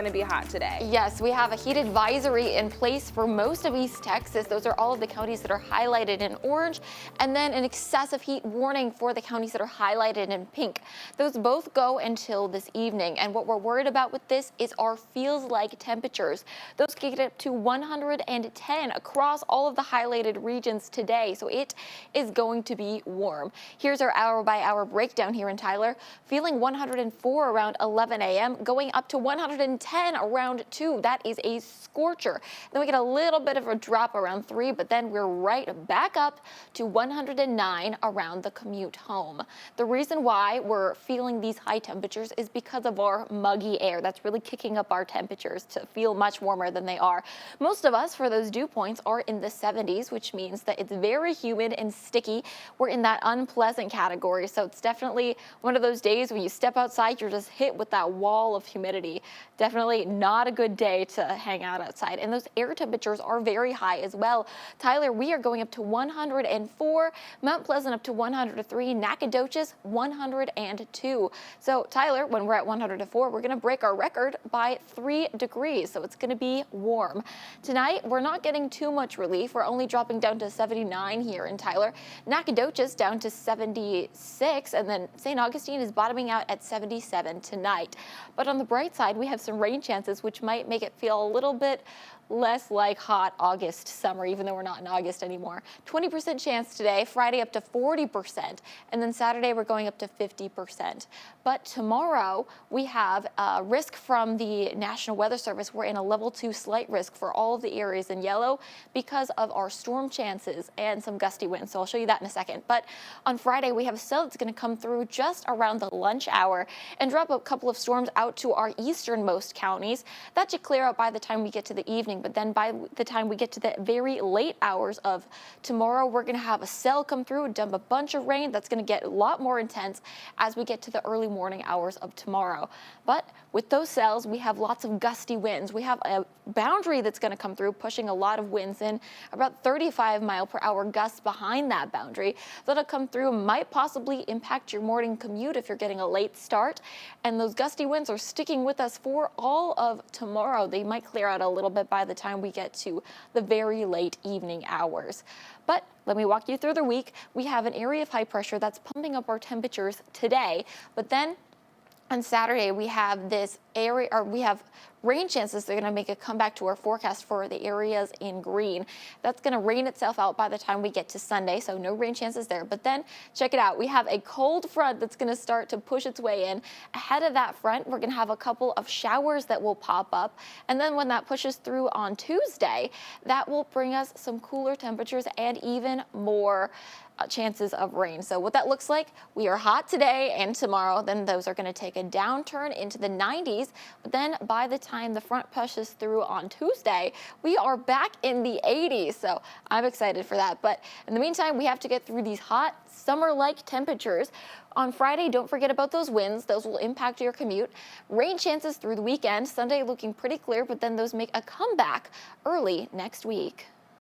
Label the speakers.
Speaker 1: Going to be hot today.
Speaker 2: Yes, we have a heat advisory in place for most of East Texas. Those are all of the counties that are highlighted in orange, and then an excessive heat warning for the counties that are highlighted in pink. Those both go until this evening, and what we're worried about with this is our feels-like temperatures. Those can get up to 110 across all of the highlighted regions today, so it is going to be warm. Here's our hour-by-hour breakdown here in Tyler. Feeling 104 around 11 a.m., going up to 110 around 2. That is a scorcher. Then we get a little bit of a drop around 3, but then we're right back up to 109 around the commute home. The reason why we're feeling these high temperatures is because of our muggy air. That's really kicking up our temperatures to feel much warmer than they are. Most of us, for those dew points, are in the 70s, which means that it's very humid and sticky. We're in that unpleasant category, so it's definitely one of those days when you step outside, you're just hit with that wall of humidity. Definitely not a good day to hang out outside. And those air temperatures are very high as well. Tyler, we are going up to 104, Mount Pleasant up to 103, Nacogdoches 102. So Tyler, when we're at 104, we're going to break our record by 3 degrees. So it's going to be warm. Tonight, we're not getting too much relief. We're only dropping down to 79 here in Tyler. Nacogdoches down to 76, and then St. Augustine is bottoming out at 77 tonight. But on the bright side, we have some rain chances, which might make it feel a little bit less like hot August summer, even though we're not in August anymore. 20% chance today, Friday up to 40%, and then Saturday we're going up to 50%. But tomorrow we have a risk from the National Weather Service. We're in a level 2 slight risk for all of the areas in yellow because of our storm chances and some gusty winds. So I'll show you that in a second. But on Friday we have a cell that's going to come through just around the lunch hour and drop a couple of storms out to our easternmost counties. That should clear out by the time we get to the evening. But then by the time we get to the very late hours of tomorrow, we're going to have a cell come through and dump a bunch of rain that's going to get a lot more intense as we get to the early morning hours of tomorrow. But with those cells, we have lots of gusty winds. We have a boundary that's going to come through, pushing a lot of winds in, about 35-mile-per-hour gusts behind that boundary. That'll come through, might possibly impact your morning commute if you're getting a late start. And those gusty winds are sticking with us for all of tomorrow. They might clear out a little bit by the time we get to the very late evening hours. But let me walk you through the week. We have an area of high pressure that's pumping up our temperatures today, but then on Saturday, we have this area, or we have rain chances. They're going to make a comeback to our forecast for the areas in green. That's going to rain itself out by the time we get to Sunday, so no rain chances there. But then, check it out. We have a cold front that's going to start to push its way in. Ahead of that front, we're going to have a couple of showers that will pop up. And then when that pushes through on Tuesday, that will bring us some cooler temperatures and even more chances of rain. So what that looks like, we are hot today and tomorrow, then those are going to take a downturn into the 90s, but then by the time the front pushes through on Tuesday, we are back in the 80s. So I'm excited for that. But in the meantime, we have to get through these hot summer-like temperatures. On Friday, don't forget about those winds. Those will impact your commute. Rain chances through the weekend. Sunday looking pretty clear, but then those make a comeback early next week.